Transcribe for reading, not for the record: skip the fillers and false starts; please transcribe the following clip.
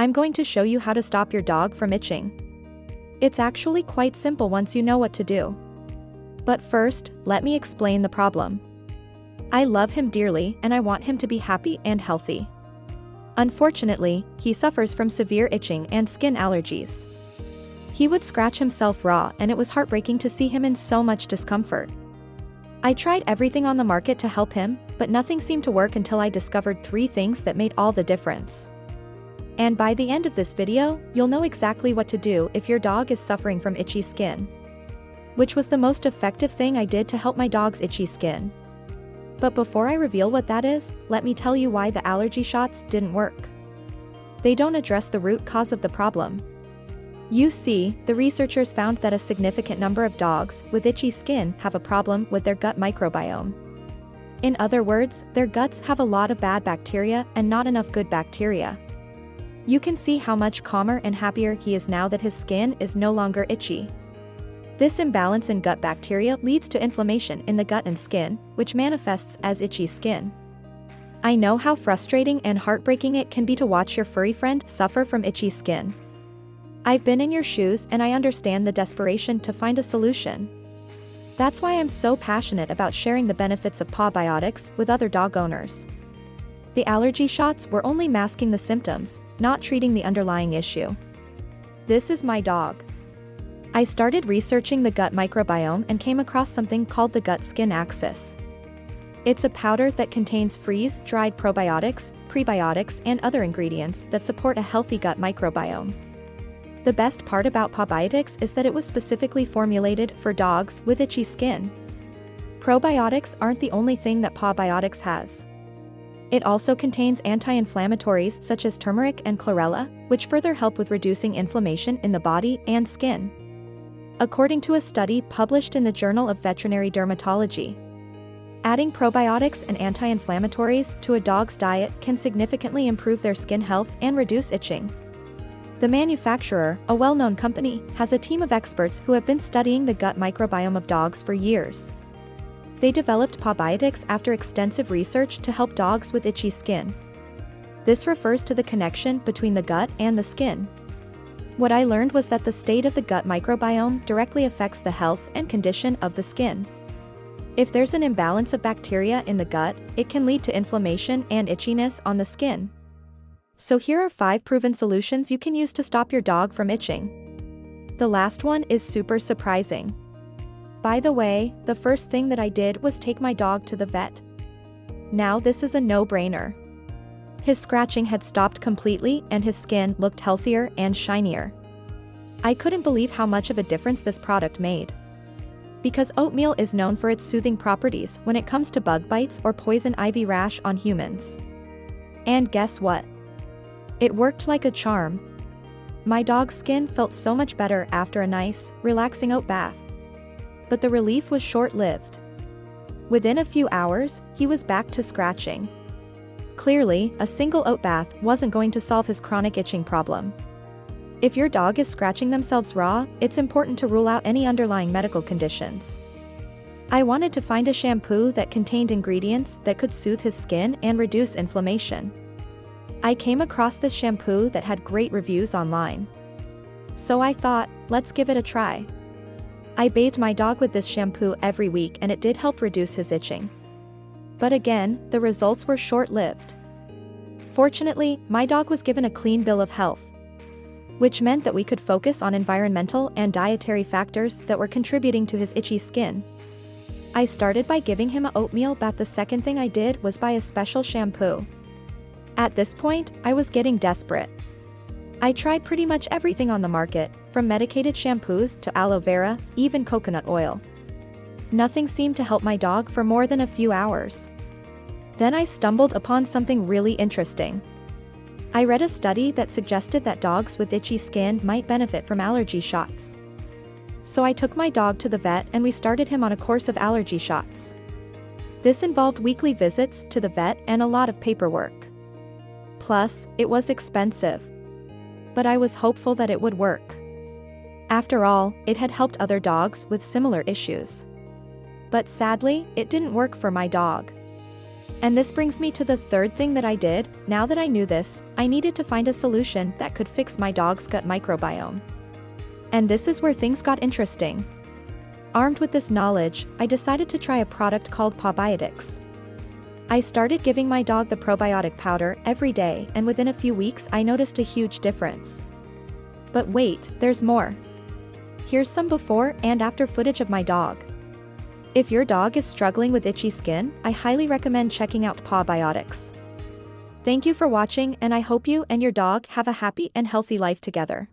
I'm going to show you how to stop your dog from itching. It's actually quite simple once you know what to do. But first, let me explain the problem. I love him dearly and I want him to be happy and healthy. Unfortunately, he suffers from severe itching and skin allergies. He would scratch himself raw and it was heartbreaking to see him in so much discomfort. I tried everything on the market to help him, but nothing seemed to work until I discovered 3 things that made all the difference. And by the end of this video, you'll know exactly what to do if your dog is suffering from itchy skin. Which was the most effective thing I did to help my dog's itchy skin. But before I reveal what that is, let me tell you why the allergy shots didn't work. They don't address the root cause of the problem. You see, the researchers found that a significant number of dogs with itchy skin have a problem with their gut microbiome. In other words, their guts have a lot of bad bacteria and not enough good bacteria. You can see how much calmer and happier he is now that his skin is no longer itchy. This imbalance in gut bacteria leads to inflammation in the gut and skin, which manifests as itchy skin. I know how frustrating and heartbreaking it can be to watch your furry friend suffer from itchy skin. I've been in your shoes and I understand the desperation to find a solution. That's why I'm so passionate about sharing the benefits of pawbiotics with other dog owners. The allergy shots were only masking the symptoms, not treating the underlying issue. This is my dog. I started researching the gut microbiome and came across something called the gut-skin axis. It's a powder that contains freeze-dried probiotics, prebiotics and other ingredients that support a healthy gut microbiome. The best part about pawbiotics is that it was specifically formulated for dogs with itchy skin. Probiotics aren't the only thing that pawbiotics has. It also contains anti-inflammatories such as turmeric and chlorella, which further help with reducing inflammation in the body and skin. According to a study published in the Journal of Veterinary Dermatology, adding probiotics and anti-inflammatories to a dog's diet can significantly improve their skin health and reduce itching. The manufacturer, a well-known company, has a team of experts who have been studying the gut microbiome of dogs for years. They developed pawbiotics after extensive research to help dogs with itchy skin. This refers to the connection between the gut and the skin. What I learned was that the state of the gut microbiome directly affects the health and condition of the skin. If there's an imbalance of bacteria in the gut, it can lead to inflammation and itchiness on the skin. So here are 5 proven solutions you can use to stop your dog from itching. The last one is super surprising. By the way, the first thing that I did was take my dog to the vet. Now this is a no-brainer. His scratching had stopped completely and his skin looked healthier and shinier. I couldn't believe how much of a difference this product made. Because oatmeal is known for its soothing properties when it comes to bug bites or poison ivy rash on humans. And guess what? It worked like a charm. My dog's skin felt so much better after a nice, relaxing oat bath. But the relief was short-lived. Within a few hours, he was back to scratching. Clearly, a single oat bath wasn't going to solve his chronic itching problem. If your dog is scratching themselves raw, it's important to rule out any underlying medical conditions. I wanted to find a shampoo that contained ingredients that could soothe his skin and reduce inflammation. I came across this shampoo that had great reviews online. So I thought, let's give it a try. I bathed my dog with this shampoo every week and it did help reduce his itching. But again, the results were short-lived. Fortunately, my dog was given a clean bill of health, which meant that we could focus on environmental and dietary factors that were contributing to his itchy skin. I started by giving him an oatmeal bath. The second thing I did was buy a special shampoo. At this point, I was getting desperate. I tried pretty much everything on the market, from medicated shampoos to aloe vera, even coconut oil. Nothing seemed to help my dog for more than a few hours. Then I stumbled upon something really interesting. I read a study that suggested that dogs with itchy skin might benefit from allergy shots. So I took my dog to the vet and we started him on a course of allergy shots. This involved weekly visits to the vet and a lot of paperwork. Plus, it was expensive. But I was hopeful that it would work. After all, it had helped other dogs with similar issues. But sadly, it didn't work for my dog. And this brings me to the third thing that I did. Now that I knew this, I needed to find a solution that could fix my dog's gut microbiome. And this is where things got interesting. Armed with this knowledge, I decided to try a product called Pawbiotics. I started giving my dog the probiotic powder every day, and within a few weeks I noticed a huge difference. But wait, there's more. Here's some before and after footage of my dog. If your dog is struggling with itchy skin, I highly recommend checking out Pawbiotics. Thank you for watching, and I hope you and your dog have a happy and healthy life together.